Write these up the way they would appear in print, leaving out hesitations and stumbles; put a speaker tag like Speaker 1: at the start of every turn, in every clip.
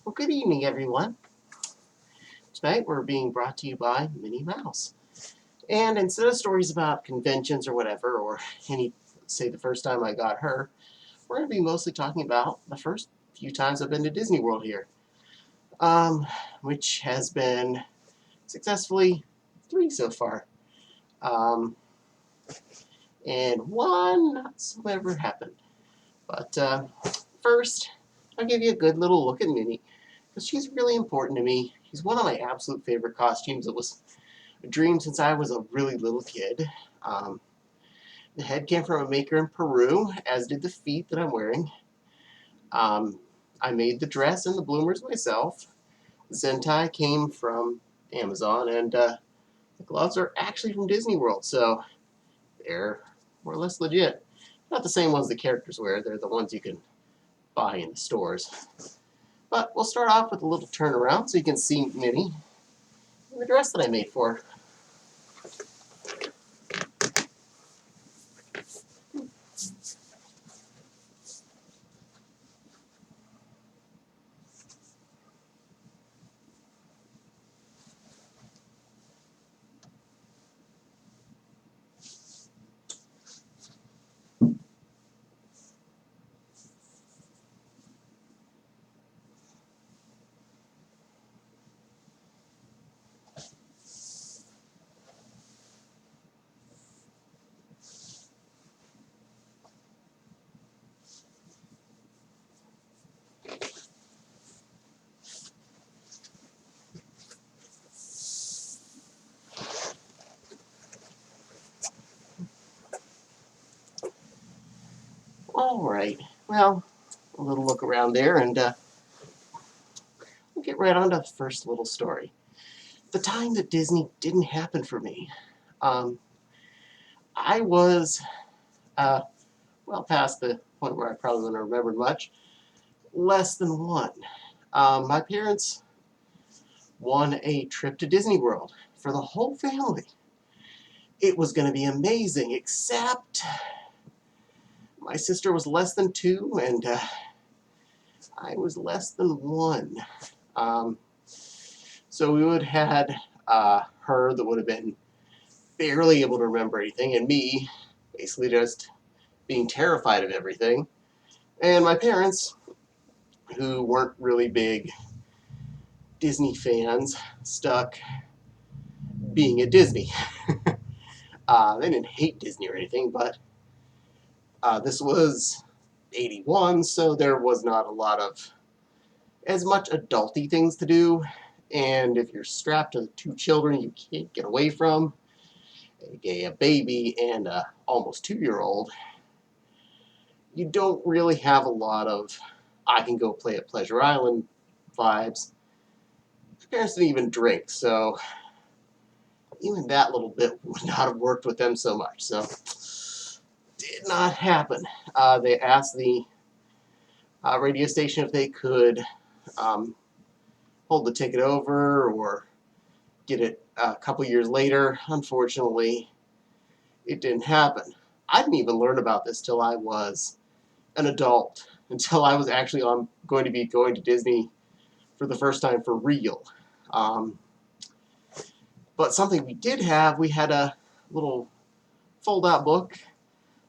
Speaker 1: Well, good evening, everyone. Tonight we're being brought to you by Minnie Mouse. And instead of stories about conventions or whatever, or say the first time I got her, we're going to be mostly talking about the first few times I've been to Disney World here, which has been successfully 3 so far. And one not so ever happened. But first, I'll give you a good little look at Minnie, because she's really important to me. She's one of my absolute favorite costumes. It was a dream since I was a really little kid. The head came from a maker in Peru, as did the feet that I'm wearing. I made the dress and the bloomers myself. The Zentai came from Amazon, and the gloves are actually from Disney World, so they're more or less legit. Not the same ones the characters wear, they're the ones you can buy in the stores. But we'll start off with a little turnaround so you can see Minnie and the dress that I made for her. Alright, well, a little look around there, and we'll get right on to the first little story. The time that Disney didn't happen for me. I was, well past the point where I probably wouldn't have remembered much, less than 1. My parents won a trip to Disney World for the whole family. It was going to be amazing, except my sister was less than 2, and I was less than 1. So we would have had her that would have been barely able to remember anything, and me basically just being terrified of everything. And my parents, who weren't really big Disney fans, stuck being at Disney. They didn't hate Disney or anything, but this was 81, so there was not a lot of as much adulty things to do. And if you're strapped to 2 children you can't get away from, a baby and a almost 2-year-old, you don't really have a lot of I can go play at Pleasure Island vibes. My parents didn't even drink, so even that little bit would not have worked with them so much. So did not happen. They asked the radio station if they could hold the ticket over or get it a couple years later. Unfortunately, it didn't happen. I didn't even learn about this till I was an adult, until I was actually going to be going to Disney for the first time for real. But something we did have, we had a little fold-out book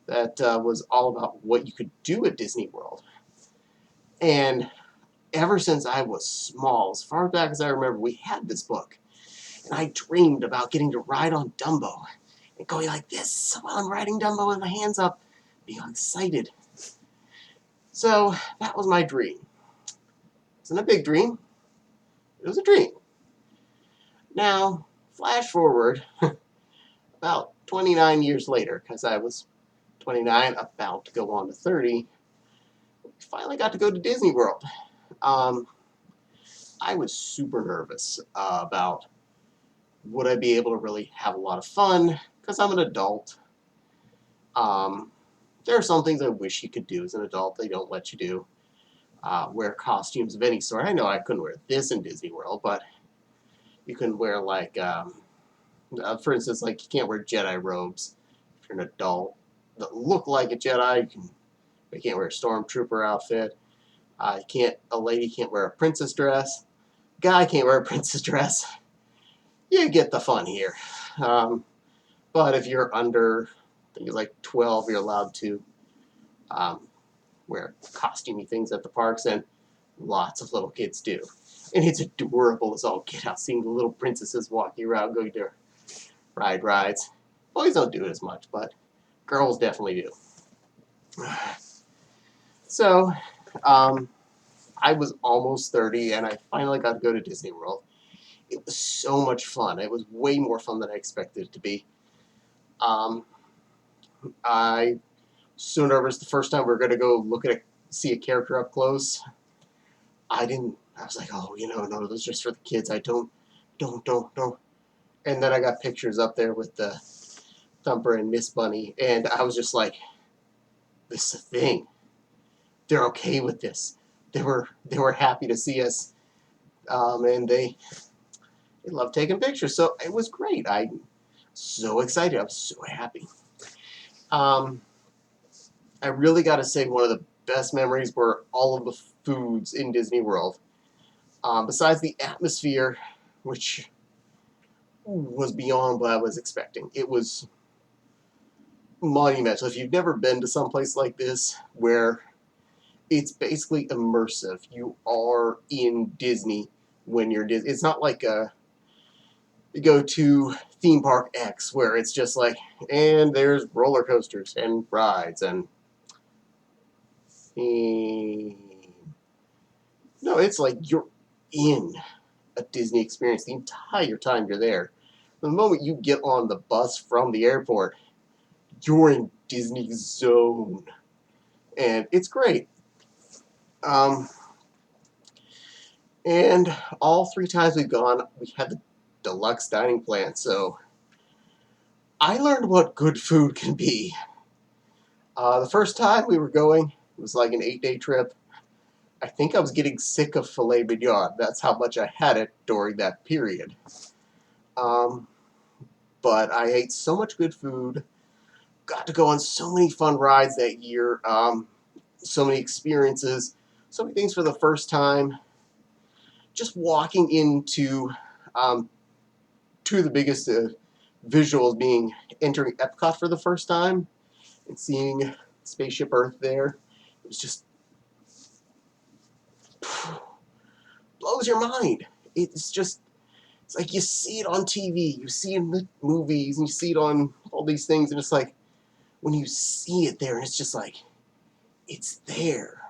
Speaker 1: that was all about what you could do at Disney World. And ever since I was small, as far back as I remember, we had this book. And I dreamed about getting to ride on Dumbo and going like this while I'm riding Dumbo with my hands up, being excited. So that was my dream. It wasn't a big dream. It was a dream. Now, flash forward about 29 years later, because I was 29, about to go on to 30, we finally got to go to Disney World. I was super nervous about would I be able to really have a lot of fun, because I'm an adult. There are some things I wish you could do as an adult they don't let you do. Wear costumes of any sort. I know I couldn't wear this in Disney World, but you can wear, like, for instance, like, you can't wear Jedi robes if you're an adult that look like a Jedi. You can't wear a Stormtrooper outfit. A lady can't wear a princess dress. Guy can't wear a princess dress. You get the fun here. But if you're under, I think it's like 12, you're allowed to um, wear costumey things at the parks, and lots of little kids do. And it's adorable as all get out, seeing the little princesses walking around going to ride rides. Boys don't do it as much, but girls definitely do. So, I was almost 30, and I finally got to go to Disney World. It was so much fun. It was way more fun than I expected it to be. I so nervous the first time we were going to go see a character up close. I was like, oh, no, those are just for the kids. I don't. And then I got pictures up there with the Thumper and Miss Bunny, and I was just like, this is a thing. They're okay with this. They were happy to see us, and they loved taking pictures. So it was great. I'm so excited. I was so happy. I really got to say one of the best memories were all of the foods in Disney World. Besides the atmosphere, which was beyond what I was expecting. It was monumental. If you've never been to someplace like this, where it's basically immersive, you are in Disney when you're Disney. It's not like you go to theme park X, where it's just like, and there's roller coasters and rides and no, it's like you're in a Disney experience the entire time you're there. The moment you get on the bus from the airport, you're in Disney zone, and it's great. And all 3 times we've gone, we had the deluxe dining plan, so I learned what good food can be. The first time we were going, it was like an 8-day trip. I think I was getting sick of filet mignon. That's how much I had it during that period. But I ate so much good food, got to go on so many fun rides that year, so many experiences, so many things for the first time. Just walking into two of the biggest visuals being entering Epcot for the first time and seeing Spaceship Earth there. It was just blows your mind. It's like you see it on TV, you see it in the movies, and you see it on all these things, and it's like when you see it there, it's just like it's there.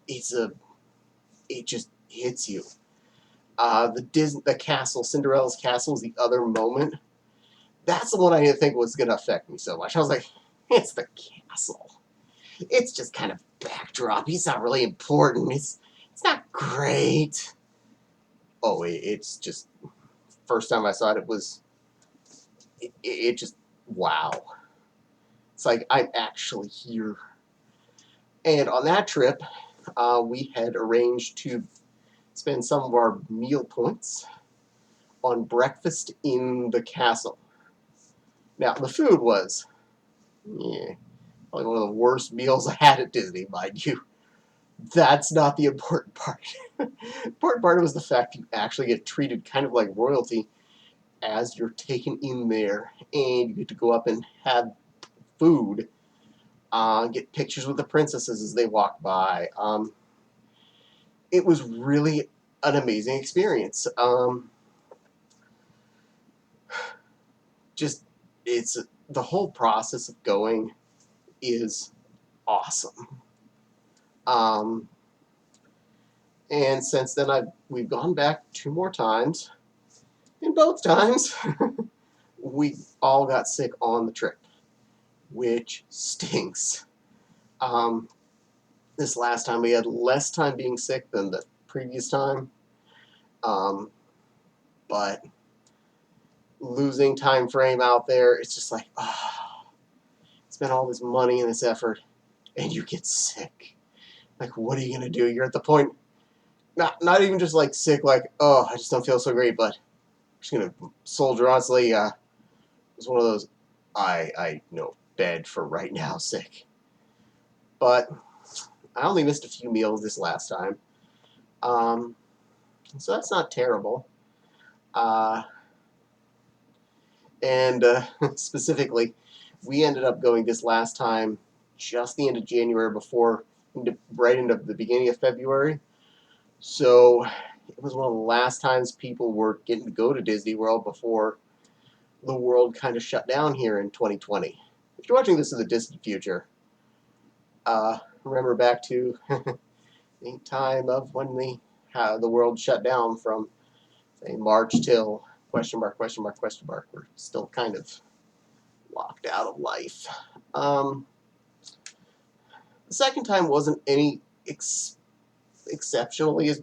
Speaker 1: It just hits you. The castle, Cinderella's castle, is the other moment. That's the one I didn't think was going to affect me so much. I was like, it's the castle. It's just kind of backdrop. It's not really important. It's not great. Oh, it's just first time I saw it, it just wow. It's like I'm actually here. And on that trip, we had arranged to spend some of our meal points on breakfast in the castle. Now, the food was, probably one of the worst meals I had at Disney, mind you. That's not the important part. The important part was the fact you actually get treated kind of like royalty as you're taken in there, and you get to go up and have food, get pictures with the princesses as they walk by. It was really an amazing experience. It's the whole process of going is awesome. And since then, we've gone back 2 more times, and both times we all got sick on the trip, which stinks. This last time we had less time being sick than the previous time, but losing time frame out there, it's just like, spend all this money and this effort, and you get sick. Like, what are you gonna do? You're at the point, not even just like sick, like, oh, I just don't feel so great, but I'm just gonna soldier on. It's one of those, I know, bed for right now sick. But I only missed a few meals this last time. Um, so that's not terrible. Uh, and specifically, we ended up going this last time just the end of January before, right into the beginning of February. So it was one of the last times people were getting to go to Disney World before the world kind of shut down here in 2020. If you're watching this in the distant future, remember back to the time of when the world shut down from, say, March till question mark, question mark, question mark. We're still kind of locked out of life. Um, the second time wasn't any exceptionally as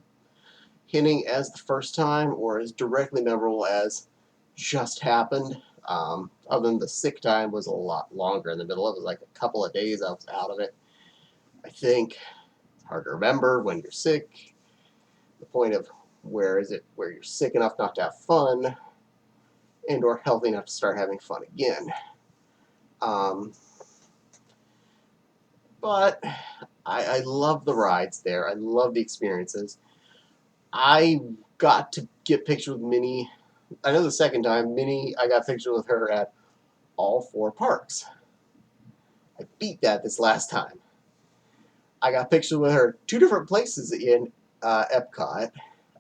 Speaker 1: hitting as the first time or as directly memorable as just happened. Other than the sick time was a lot longer in the middle. It was like a couple of days I was out of it. I think it's hard to remember when you're sick. The point of where you're sick enough not to have fun and or healthy enough to start having fun again. Um, but I love the rides there. I love the experiences. I got to get pictures with Minnie. I know the second time, Minnie, I got pictures with her at all 4 parks. I beat that this last time. I got pictures with her 2 different places in Epcot.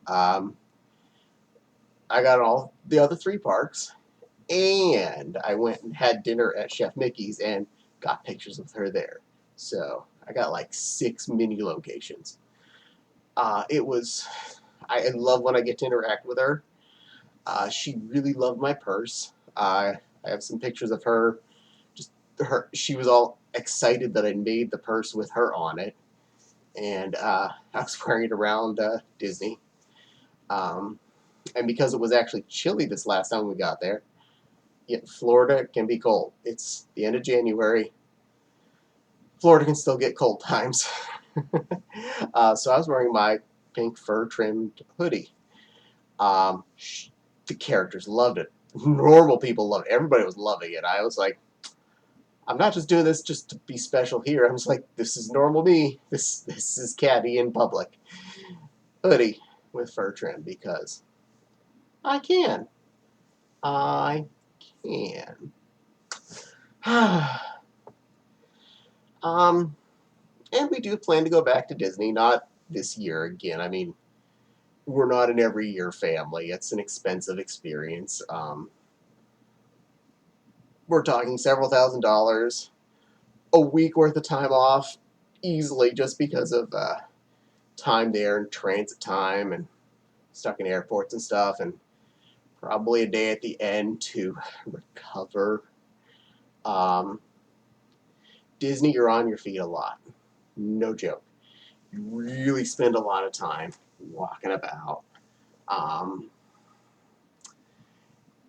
Speaker 1: Um, I got all the other 3 parks, and I went and had dinner at Chef Mickey's and got pictures with her there. So I got like 6 mini locations. It was, I love when I get to interact with her. She really loved my purse. I have some pictures of her. Just her. She was all excited that I made the purse with her on it, and I was wearing it around Disney. Um, and because it was actually chilly this last time we got there, Florida can be cold. It's the end of January. Florida can still get cold times. So I was wearing my pink fur-trimmed hoodie. Um, the characters loved it. Normal people loved it. Everybody was loving it. I was like, I'm not just doing this just to be special here. I'm just like, this is normal me. This is Caddy in public. Hoodie with fur trim because I can. I can. um, and we do plan to go back to Disney, not this year again. I mean, we're not an every year family. It's an expensive experience. We're talking several $1,000s, a week worth of time off, easily just because of time there and transit time and stuck in airports and stuff, and probably a day at the end to recover. Um, Disney, you're on your feet a lot. No joke. You really spend a lot of time walking about. Um,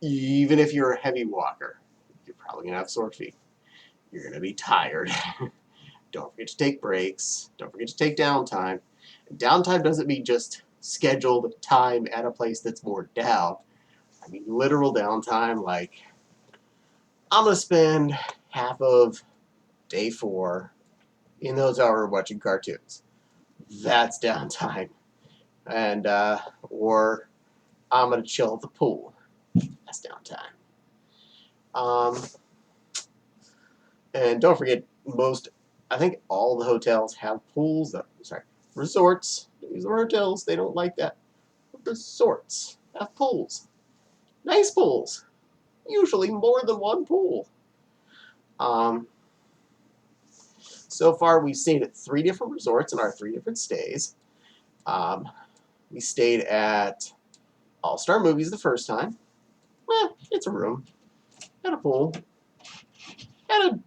Speaker 1: Even if you're a heavy walker, you're probably going to have sore feet. You're going to be tired. Don't forget to take breaks. Don't forget to take downtime. And downtime doesn't mean just scheduled time at a place that's more down. I mean literal downtime, like I'm going to spend half of day 4 in the hotel room watching cartoons. That's downtime. And, or I'm going to chill at the pool. That's downtime. Um, and don't forget, I think all the hotels have pools. Sorry, resorts. These are hotels. They don't like that. Resorts have pools. Nice pools. Usually more than one pool. So far, we've stayed at 3 different resorts in our 3 different stays. We stayed at All-Star Movies the first time. It's a room. Had a pool. Had a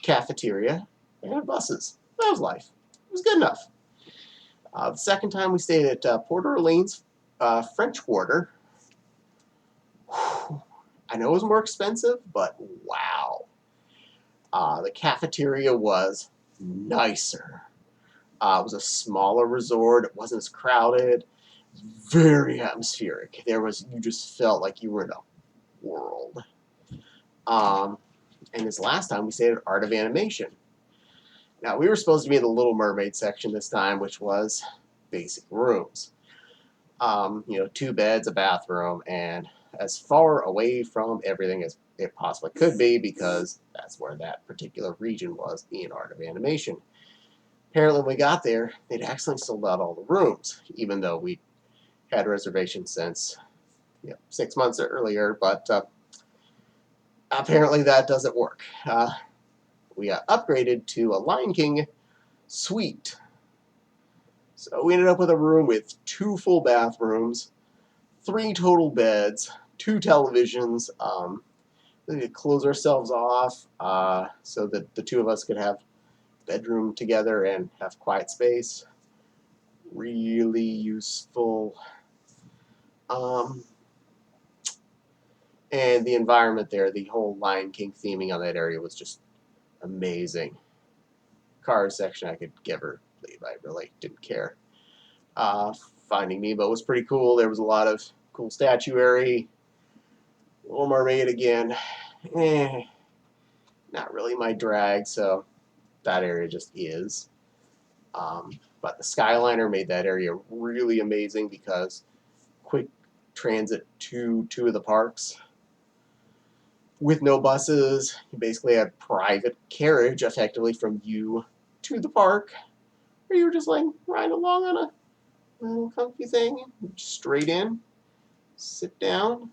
Speaker 1: cafeteria. And had buses. That was life. It was good enough. The second time we stayed at Port Orleans French Quarter. I know it was more expensive, but wow. The cafeteria was nicer. It was a smaller resort. It wasn't as crowded. It was very atmospheric. You just felt like you were in a world. And this last time we stayed at Art of Animation. Now, we were supposed to be in the Little Mermaid section this time, which was basic rooms. You know, 2 beds, a bathroom, and as far away from everything as it possibly could be, because that's where that particular region was in Art of Animation. Apparently, when we got there, they'd actually sold out all the rooms, even though we had reservations since 6 months earlier, but apparently that doesn't work. We got upgraded to a Lion King suite. So we ended up with a room with 2 full bathrooms, 3 total beds, 2 televisions. We could close ourselves off so that the 2 of us could have bedroom together and have quiet space. Really useful. And the environment there, the whole Lion King theming on that area was just amazing. Cars section, I could give or leave. I really didn't care. Finding Nemo was pretty cool. There was a lot of cool statuary. Little Mermaid again. Not really my drag, so that area just is. But the Skyliner made that area really amazing because quick transit to 2 of the parks with no buses. You basically had private carriage effectively from you to the park, or you were just like riding along on a little comfy thing, straight in, sit down,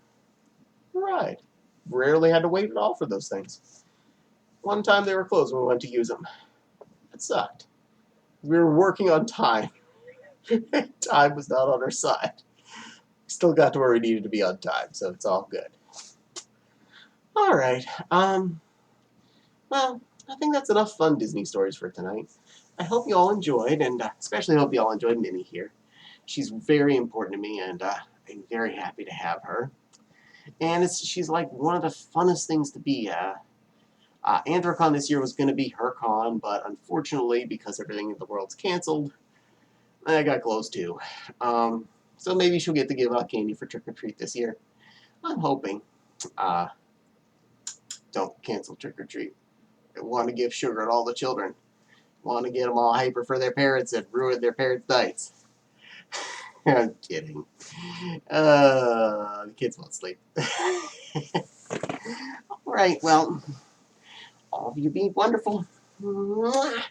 Speaker 1: ride. Rarely had to wait at all for those things. One time they were closed when we went to use them. It sucked. We were working on time. Time was not on our side. Still got to where we needed to be on time, so it's all good. All right. Well, I think that's enough fun Disney stories for tonight. I hope you all enjoyed, and especially hope you all enjoyed Minnie here. She's very important to me, and I'm very happy to have her. And she's like one of the funnest things to be. Anthrocon this year was going to be her con, but unfortunately, because everything in the world's canceled, I got close too. So maybe she'll get to give out candy for trick or treat this year. I'm hoping. Don't cancel trick or treat. I want to give sugar to all the children. Want to get them all hyper for their parents and ruin their parents' nights. I'm kidding. The kids won't sleep. All right, well, all of you be wonderful. Mwah.